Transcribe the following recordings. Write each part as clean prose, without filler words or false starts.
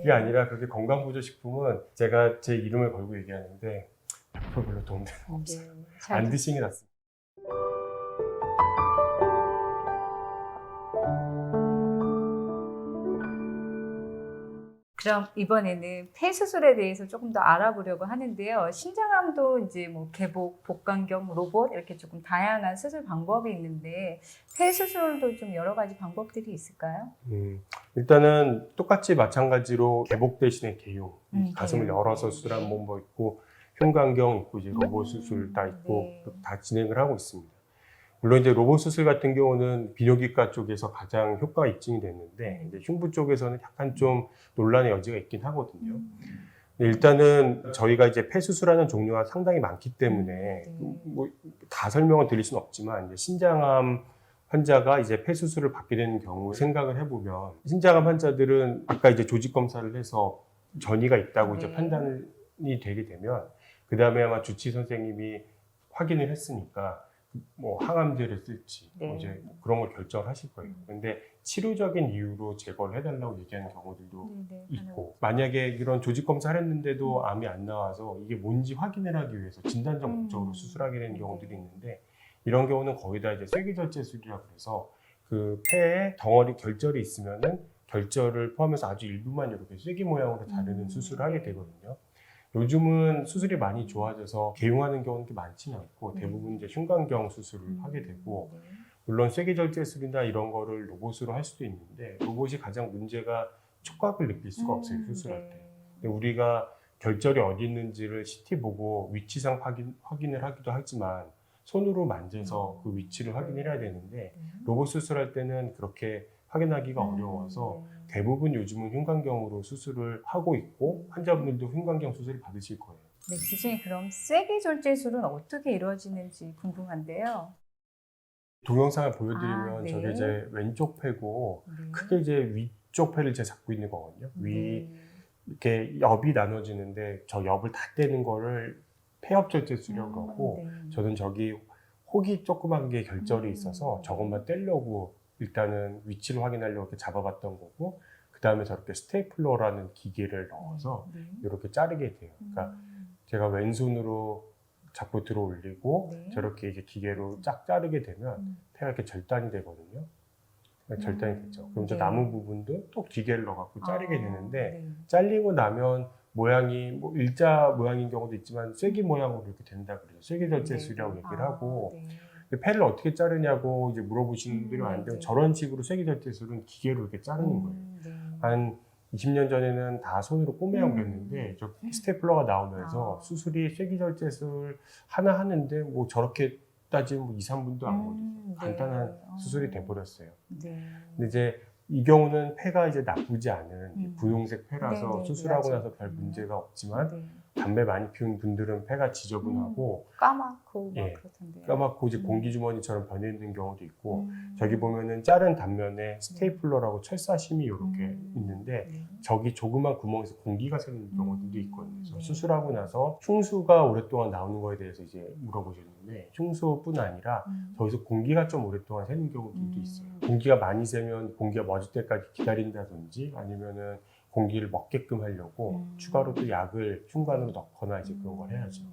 그게 아니라 그렇게 건강보조식품은 제가 제 이름을 걸고 얘기하는데 앞으로 별로 도움되는 거 없어요. 안 드시는 게 낫습니다. 그럼 이번에는 폐 수술에 대해서 조금 더 알아보려고 하는데요. 신장암도 이제 뭐 개복, 복강경, 로봇 이렇게 조금 다양한 수술 방법이 있는데 폐 수술도 좀 여러 가지 방법들이 있을까요? 일단은 똑같이 마찬가지로 개복 대신에 개요. 가슴을 개요. 열어서 수술한 뭐 있고 흉곽경 있고 이제 로봇 수술 다 있고 네. 다 진행을 하고 있습니다. 물론 이제 로봇 수술 같은 경우는 비뇨기과 쪽에서 가장 효과가 입증이 됐는데 이제 흉부 쪽에서는 약간 좀 논란의 여지가 있긴 하거든요. 근데 일단은 저희가 이제 폐 수술하는 종류가 상당히 많기 때문에 뭐 다 설명을 드릴 수는 없지만 이제 신장암 환자가 이제 폐 수술을 받게 되는 경우 생각을 해보면 신장암 환자들은 아까 이제 조직 검사를 해서 전이가 있다고 이제 판단이 되게 되면 그 다음에 아마 주치 선생님이 확인을 했으니까 뭐 항암제를 쓸지 뭐 이제 그런 걸 결정하실 거예요. 근데 치료적인 이유로 제거를 해달라고 얘기하는 경우들도 있고 만약에 이런 조직 검사를 했는데도 암이 안 나와서 이게 뭔지 확인을 하기 위해서 진단적 목적으로 수술하게 되는 경우들이 있는데 이런 경우는 거의 다 이제 쇠기절제술이라고 해서 그 폐에 덩어리 결절이 있으면은 결절을 포함해서 아주 일부만 이렇게 쐐기 모양으로 자르는 수술을 하게 되거든요. 요즘은 수술이 많이 좋아져서 개용하는 경우는 그렇게 많지는 않고 대부분 이제 흉곽경 수술을 하게 되고 물론 쇠기절제술이나 이런 거를 로봇으로 할 수도 있는데 로봇이 가장 문제가 촉각을 느낄 수가 없어요 수술할 때. 근데 우리가 결절이 어디 있는지를 CT 보고 위치상 확인을 하기도 하지만 손으로 만져서 그 위치를 확인해야 되는데 로봇 수술할 때는 그렇게 확인하기가 어려워서 대부분 요즘은 흉곽경으로 수술을 하고 있고 환자분들도 흉곽경 수술을 받으실 거예요. 네, 교수님 그럼 쇠기절제술은 어떻게 이루어지는지 궁금한데요. 동영상을 보여드리면 저게 이제 왼쪽 폐고 크게 이제 위쪽 폐를 제가 잡고 있는 거거든요. 이렇게 옆이 나눠지는데 저 옆을 다 떼는 거를 폐엽절제술이라고 그러고 저는 저기 혹이 조그만 게 결절이 있어서 저것만 떼려고 일단은 위치를 확인하려고 이렇게 잡아봤던 거고 그 다음에 저렇게 스테이플러라는 기계를 넣어서 이렇게 자르게 돼요. 그러니까 제가 왼손으로 잡고 들어 올리고 저렇게 이제 기계로 쫙 자르게 되면 폐가 이렇게 절단이 되거든요. 절단이 됐죠. 그럼 저 남은 부분도 또 기계를 넣어갖고 자르게 되는데 잘리고 나면 모양이 뭐 일자 모양인 경우도 있지만 쐐기 모양으로 이렇게 된다 그래요. 쐐기절제술이라고 얘기를 하고 폐를 어떻게 자르냐고 이제 물어보시는 분들이 많은데 저런 식으로 쐐기절제술은 기계로 이렇게 자르는 거예요. 한 20년 전에는 다 손으로 꼬매야 그랬는데 저 스테플러가 나오면서 수술이 쐐기절제술 하나 하는데 뭐 저렇게 따지면 뭐 2, 3분도 안 걸리죠. 간단한 수술이 돼버렸어요. 근데 이제 이 경우는 폐가 이제 나쁘지 않은 분홍색 폐라서 수술하고 나서 별 문제가 없지만 담배 많이 피운 분들은 폐가 지저분하고 까맣고 막 그렇던데요. 까맣고 이제 공기주머니처럼 변해 있는 경우도 있고 저기 보면은 자른 단면에 스테이플러라고 철사심이 이렇게 있는데 저기 조그만 구멍에서 공기가 새는 경우들도 있거든요. 그래서 수술하고 나서 흉수가 오랫동안 나오는 거에 대해서 이제 물어보셨는데 흉수뿐 아니라 저기서 공기가 좀 오랫동안 새는 경우들도 있어요. 공기가 많이 새면 공기가 멎을 때까지 기다린다든지 아니면은 공기를 먹게끔 하려고 추가로 또 약을 흉관으로 넣거나 이제 그런 걸 해야죠.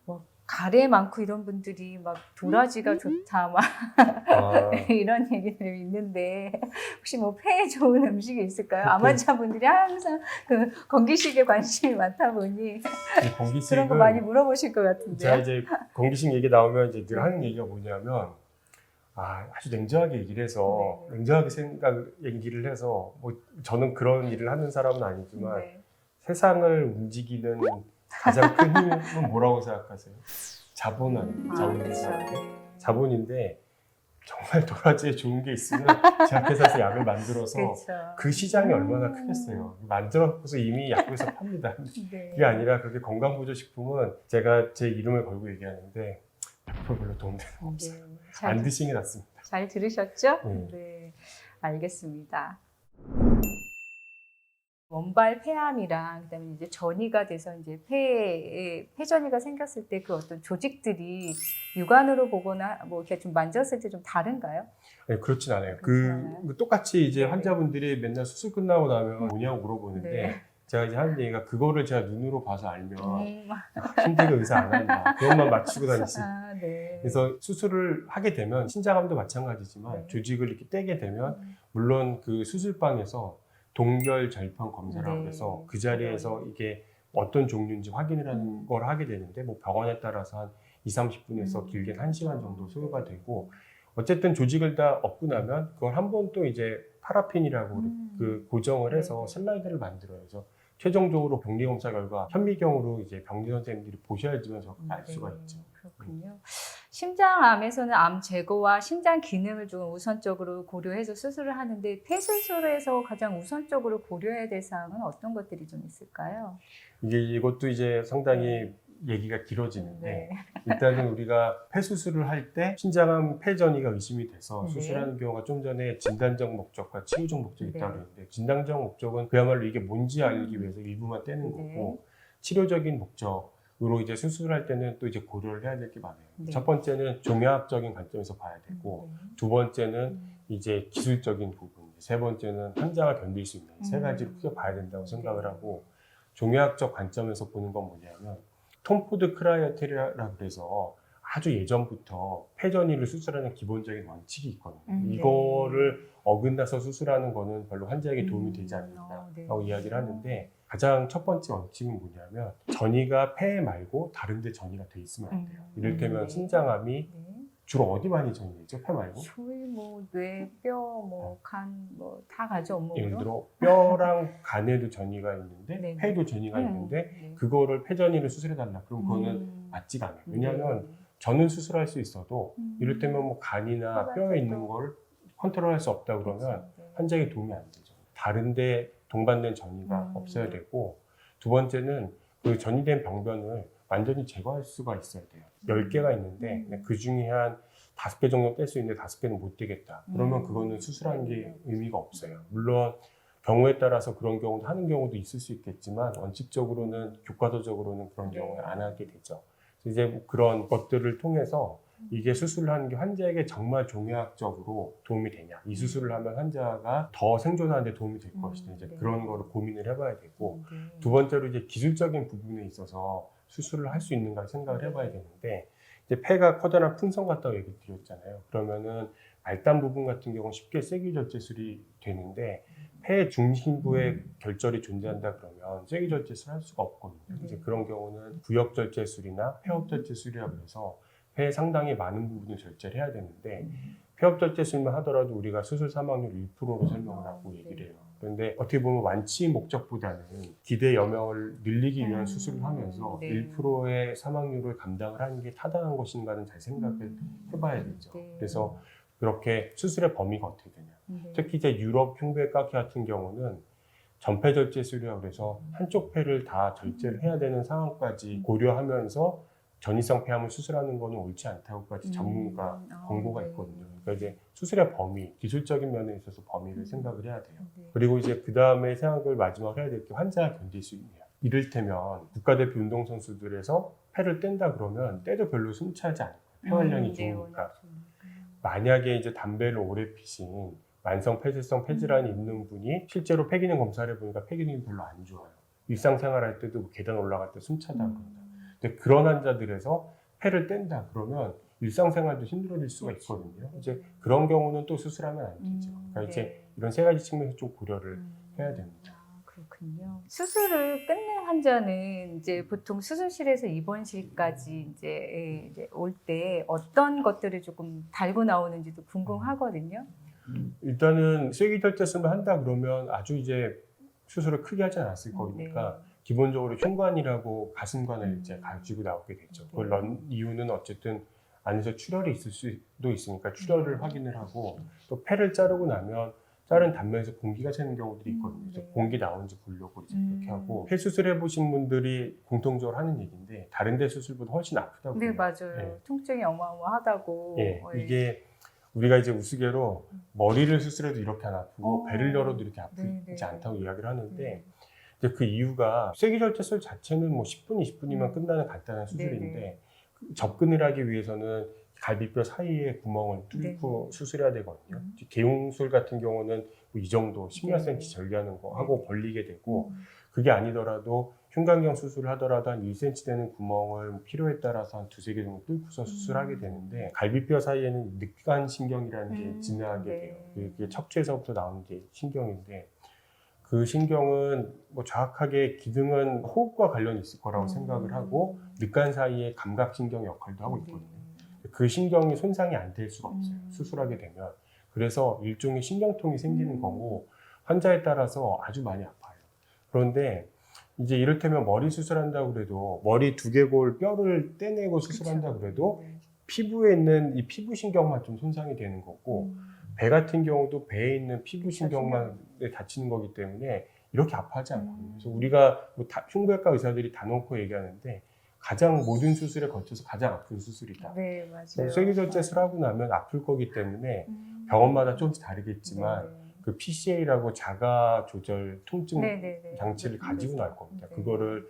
뭐 가래 많고 이런 분들이 막 도라지가 좋다 막 이런 얘기들이 있는데 혹시 뭐 폐에 좋은 음식이 있을까요? 암환자분들이 항상 그 건기식에 관심이 많다 보니 그런 거 많이 물어보실 것 같은데요. 제가 이제 건기식 얘기 나오면 이제 늘 하는 얘기가 뭐냐면 아주 냉정하게 얘기를 해서 냉정하게 얘기를 해서 뭐 저는 그런 일을 하는 사람은 아니지만 세상을 움직이는 가장 큰 힘은 뭐라고 생각하세요? 자본 아닙니까? 자본인데 정말 도라지에 좋은 게 있으면 제가 회사에서 약을 만들어서 그 시장이 얼마나 크겠어요. 만들어서 이미 약국에서 팝니다. 그게 아니라 그렇게 건강보조식품은 제가 제 이름을 걸고 얘기하는데 앞으로 별로 도움되는 거 없어요. 안 드시는 게 낫습니다. 잘 들으셨죠? 네, 알겠습니다. 원발 폐암이랑 그다음에 이제 전이가 돼서 이제 폐에 폐전이가 생겼을 때 그 어떤 조직들이 육안으로 보거나 뭐 이렇게 좀 만졌을 때 좀 다른가요? 네, 그렇진 않아요. 그렇진 않아요? 똑같이 이제 네. 환자분들이 맨날 수술 끝나고 나면 뭐냐고 물어보는데 네. 제가 이제 하는 얘기가 그거를 제가 눈으로 봐서 알면 음. 신대가 의사 안 한다. 그것만 맞추고 다니시. 아, 네. 그래서 수술을 하게 되면 신장암도 마찬가지지만 네. 조직을 이렇게 떼게 되면 물론 그 수술방에서 동별 절편 검사라고 네. 해서 그 자리에서 이게 어떤 종류인지 확인을 하는 걸 하게 되는데 뭐 병원에 따라서 한 2, 30분에서 길게 1시간 정도 소요가 되고 어쨌든 조직을 다 얻고 나면 그걸 한 번 또 이제 파라핀이라고 그 고정을 해서 네. 슬라이드를 만들어요. 그래서 최종적으로 병리 검사 결과 현미경으로 이제 병리 선생님들이 보셔야지만 저걸 알 수가 있죠. 그렇군요. 심장암에서는 암 제거와 심장 기능을 좀 우선적으로 고려해서 수술을 하는데 폐수술에서 가장 우선적으로 고려해야 될 사항은 어떤 것들이 좀 있을까요? 이것도 이제 상당히 얘기가 길어지는데 네. 일단은 우리가 폐수술을 할 때 신장암 폐전이가 의심이 돼서 네. 수술하는 경우가 좀 전에 진단적 목적과 치료적 목적이 네. 있다고 그랬는데 진단적 목적은 그야말로 이게 뭔지 알기 위해서 일부만 떼는 네. 거고 치료적인 목적으로 이제 수술할 때는 또 이제 고려를 해야 될 게 많아요. 네. 첫 번째는 종양학적인 관점에서 봐야 되고 두 번째는 이제 기술적인 부분, 세 번째는 환자가 견딜 수 있는 세 가지로 크게 봐야 된다고 생각을 하고 종양학적 관점에서 보는 건 뭐냐면 톰포드 크라이어테라라고 해서 아주 예전부터 폐전이를 수술하는 기본적인 원칙이 있거든요. 네. 이거를 어긋나서 수술하는 거는 별로 환자에게 도움이 되지 않는다라고 네. 이야기를 하는데 가장 첫 번째 원칙은 뭐냐면 전이가 폐 말고 다른 데 전이가 돼 있으면 안 돼요. 이를테면 네. 신장암이 네. 주로 어디 많이 전이되죠? 폐 말고? 소위 뭐 뇌, 뼈, 뭐 간, 뭐 다 가죠 업무로. 예를 들어 뼈랑 간에도 전이가 있는데 네. 폐에도 전이가 있는데 네. 그거를 폐전이를 수술해달라. 그럼 그거는 맞지가 않아요. 왜냐하면 저는 수술할 수 있어도 이를테면 뭐 간이나 뼈에 있는 걸 컨트롤할 수 없다 그러면 환자에게 도움이 안 되죠. 다른데 동반된 전이가 없어야 되고 두 번째는 그 전이된 병변을 완전히 제거할 수가 있어야 돼요. 10개가 있는데 그 중에 한 5개 정도 뗄 수 있는데 5개는 못 떼겠다. 그러면 그거는 수술하는 게 의미가 없어요. 물론 경우에 따라서 그런 경우도 하는 경우도 있을 수 있겠지만 원칙적으로는 교과서적으로는 그런 경우에 안 하게 되죠. 그래서 이제 그런 것들을 통해서 이게 수술을 하는 게 환자에게 정말 종양학적으로 도움이 되냐, 이 수술을 하면 환자가 더 생존하는 데 도움이 될 것이다. 이제 그런 거를 고민을 해봐야 되고 두 번째로 이제 기술적인 부분에 있어서 수술을 할 수 있는가 생각을 해봐야 되는데 이제 폐가 커다란 풍선 같다고 얘기 드렸잖아요. 그러면은 말단 부분 같은 경우는 쉽게 쐐기절제술이 되는데 폐 중심부에 결절이 존재한다 그러면 쐐기절제술을 할 수가 없거든요. 이제 그런 경우는 구역절제술이나 폐업절제술이라고 해서 폐에 상당히 많은 부분을 절제를 해야 되는데 폐업절제술만 하더라도 우리가 수술 사망률 1%로 설명을 하고 얘기를 해요. 그런데 어떻게 보면 완치 목적보다는 기대 여명을 늘리기 위한 수술을 하면서 1%의 사망률을 감당을 하는 게 타당한 것인가는 잘 생각을 해봐야 되죠. 그래서 그렇게 수술의 범위가 어떻게 되냐. 특히 이제 유럽 흉부외과 같은 경우는 전폐절제술이라고 해서 한쪽 폐를 다 절제를 해야 되는 상황까지 고려하면서 전이성 폐암을 수술하는 거는 옳지 않다고까지 전문가 권고가 있거든요. 그러니까 이제 수술의 범위, 기술적인 면에 있어서 범위를 생각을 해야 돼요. 그리고 이제 그 다음에 생각을 마지막으로 해야 될 게 환자가 견딜 수 있냐. 이를테면 국가대표 운동선수들에서 폐를 뗀다 그러면 떼도 별로 숨차지 않아요. 폐활량이 좋으니까. 만약에 이제 담배를 오래 피신 만성 폐쇄성 폐질환이 있는 분이 실제로 폐기능 검사를 해보니까 폐기능이 별로 안 좋아요. 일상생활할 때도 뭐 계단 올라갈 때 숨차다 그런다. 근데 그런 환자들에서 폐를 뗀다 그러면 일상생활도 힘들어질 수가 있거든요. 이제 그런 경우는 또 수술하면 안 되죠. 그러니까 이제 이런 세 가지 측면에서 좀 고려를 해야 됩니다. 그렇군요. 수술을 끝낸 환자는 이제 보통 수술실에서 입원실까지 이제 올 때 어떤 것들을 조금 달고 나오는지도 궁금하거든요. 일단은 쐐기절제술을 한다 그러면 아주 이제 수술을 크게 하지 않았을 거니까 기본적으로 흉관이라고 가슴관을 이제 가지고 나오게 되죠. 그걸 넣은 이유는 어쨌든 안에서 출혈이 있을 수도 있으니까 출혈을 확인을 하고 또 폐를 자르고 나면 자른 단면에서 공기가 새는 경우들이 있거든요. 그래서 공기 나오는지 보려고 이제 그렇게 하고 폐 수술 해보신 분들이 공통적으로 하는 얘기인데 다른 데 수술보다 훨씬 아프다고. 네, 맞아요. 통증이 어마어마하다고. 이게 우리가 이제 우스개로 머리를 수술해도 이렇게 안 아프고 배를 열어도 이렇게 네, 아프지 네. 않다고 이야기를 하는데 네. 이제 그 이유가 쐐기절제술 자체는 뭐 10분, 20분이면 끝나는 간단한 수술인데 네. 접근을 하기 위해서는 갈비뼈 사이에 구멍을 뚫고 수술해야 되거든요. 개용술 같은 경우는 뭐 이 정도 10몇 네. cm 절개하는 거 하고 벌리게 되고 음. 그게 아니더라도 흉곽경 수술을 하더라도 한 1cm 되는 구멍을 필요에 따라서 한 두세 개 정도 뚫고서 수술하게 되는데 갈비뼈 사이에는 늑간신경이라는 게 진행하게 네. 돼요. 그게 척추에서부터 나오는 게 신경인데 그 신경은 뭐 정확하게 기능은 호흡과 관련이 있을 거라고 생각을 하고 늑간 사이에 감각신경 역할도 하고 있거든요. 그 신경이 손상이 안 될 수가 없어요. 수술하게 되면. 그래서 일종의 신경통이 생기는 거고 환자에 따라서 아주 많이 아파요. 그런데 이제 이를테면 머리 수술한다고 그래도 머리 두개골 뼈를 떼내고 수술한다고 그래도 피부에 있는 이 피부신경만 좀 손상이 되는 거고 배 같은 경우도 배에 있는 피부신경만 다치는 거기 때문에 이렇게 아파하지 않거든요. 그래서 우리가 뭐 흉부외과 의사들이 다 놓고 얘기하는데 가장 모든 수술에 거쳐서 가장 아픈 수술이다. 네, 맞아요. 쐐기절제술 하고 나면 아플 거기 때문에 병원마다 조금씩 다르겠지만 그 PCA라고 자가 조절 통증 장치를 가지고 나올 겁니다. 그거를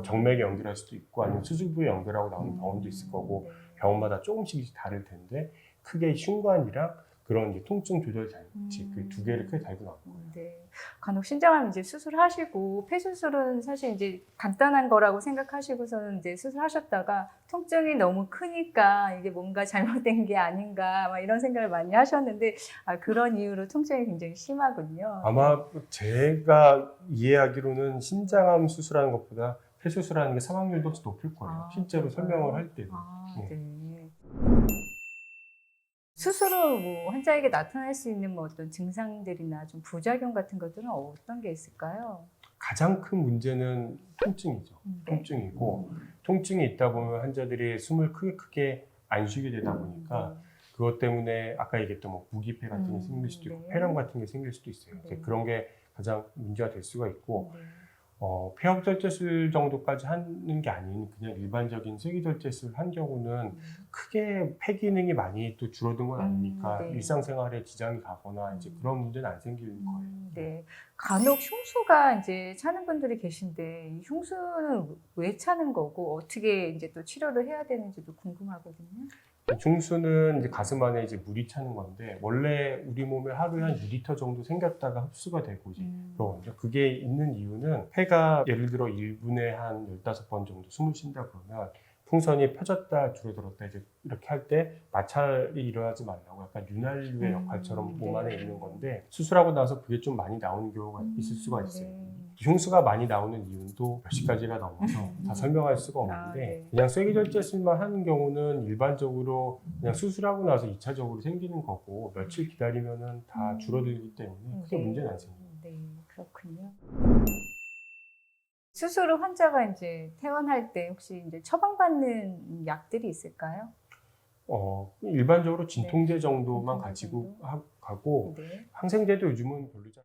정맥에 연결할 수도 있고 아니면 수술부에 연결하고 나오는 병원도 있을 거고 병원마다 조금씩 다를 텐데 크게 흉관이랑 그런 이제 통증 조절 장치 그 두 개를 크게 달고 나올 거예요. 네. 간혹 신장암 이제 수술하시고 폐수술은 사실 이제 간단한 거라고 생각하시고서는 이제 수술하셨다가 통증이 너무 크니까 이게 뭔가 잘못된 게 아닌가 막 이런 생각을 많이 하셨는데 그런 이유로 통증이 굉장히 심하군요. 아마 제가 이해하기로는 신장암 수술하는 것보다 폐수술하는 게 사망률도 더 높을 거예요. 실제로 설명을 할 때도. 네. 수술 후 뭐 환자에게 나타날 수 있는 뭐 어떤 증상들이나 좀 부작용 같은 것들은 어떤 게 있을까요? 가장 큰 문제는 통증이죠. 통증이고 통증이 있다 보면 환자들이 숨을 크게 안 쉬게 되다 보니까 그것 때문에 아까 얘기했던 뭐 무기폐 같은 게 생길 수도 있고 폐렴 같은 게 생길 수도 있어요. 그런 게 가장 문제가 될 수가 있고 폐혈절제술 정도까지 하는 게 아닌 그냥 일반적인 쐐기절제술 한 경우는 크게 폐 기능이 많이 또 줄어든 건 아니니까 일상생활에 지장이 가거나 이제 그런 문제는 안 생기는 거예요. 네. 간혹 흉수가 이제 차는 분들이 계신데 이 흉수는 왜 차는 거고 어떻게 이제 또 치료를 해야 되는지도 궁금하거든요. 흉수는 이제 가슴 안에 이제 물이 차는 건데 원래 우리 몸에 하루에 한 2리터 정도 생겼다가 흡수가 되고 이제 그러거든요. 그게 있는 이유는 폐가 예를 들어 1분에 한 15번 정도 숨을 쉰다 그러면 풍선이 펴졌다 줄어들었다 이제 이렇게 할 때 마찰이 일어나지 말라고 약간 윤활유의 역할처럼 몸 안에 있는 건데 수술하고 나서 그게 좀 많이 나오는 경우가 있을 수가 있어요. 흉수가 많이 나오는 이유도 몇십 가지가 넘어서 다 설명할 수가 없는데 그냥 쐐기절제술만 하는 경우는 일반적으로 그냥 수술하고 나서 2차적으로 생기는 거고 며칠 기다리면은 다 줄어들기 때문에 크게 문제는 안 생겨요. 네, 그렇군요. 수술 후 환자가 이제 퇴원할 때 혹시 이제 처방받는 약들이 있을까요? 일반적으로 진통제 정도만 가지고 가고 항생제도 요즘은 별로 잘